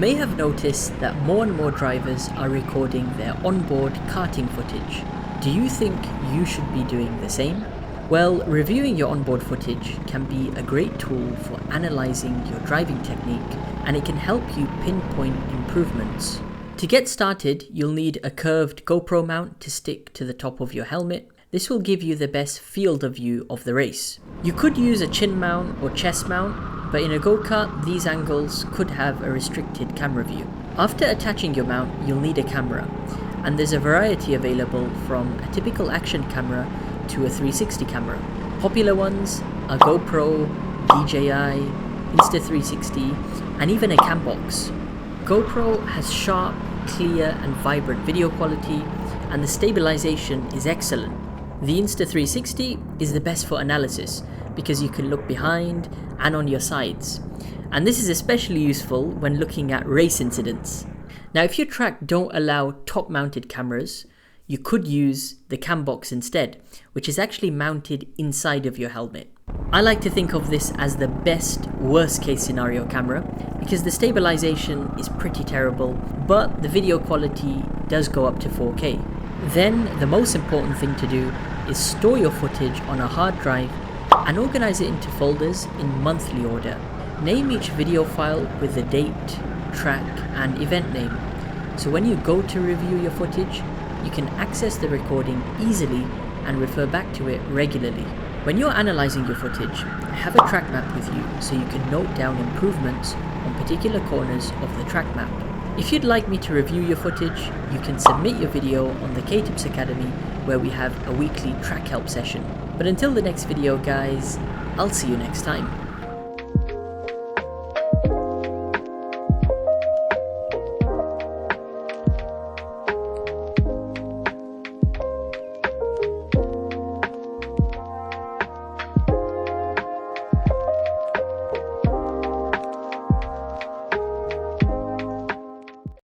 may have noticed that more and more drivers are recording their onboard karting footage. Do you think you should be doing the same? Well, reviewing your onboard footage can be a great tool for analysing your driving technique, and it can help you pinpoint improvements. To get started, you'll need a curved GoPro mount to stick to the top of your helmet. This will give you the best field of view of the race. You could use a chin mount or chest mount, but in a go-kart, these angles could have a restricted camera view. After attaching your mount, you'll need a camera, and there's a variety available from a typical action camera to a 360 camera. Popular ones are GoPro, DJI, Insta360, and even a Cambox. GoPro has sharp, clear and vibrant video quality, and the stabilization is excellent. The Insta360 is the best for analysis because you can look behind and on your sides, and this is especially useful when looking at race incidents. Now, if your track don't allow top-mounted cameras, you could use the Cambox instead, which is actually mounted inside of your helmet. I like to think of this as the best worst case scenario camera because the stabilization is pretty terrible, but the video quality does go up to 4K. Then the most important thing to do is store your footage on a hard drive and organize it into folders in monthly order. Name each video file with the date, track and event name. So when you go to review your footage, you can access the recording easily and refer back to it regularly. When you're analysing your footage, have a track map with you so you can note down improvements on particular corners of the track map. If you'd like me to review your footage, you can submit your video on the KTips Academy where we have a weekly track help session. But until the next video guys, I'll see you next time.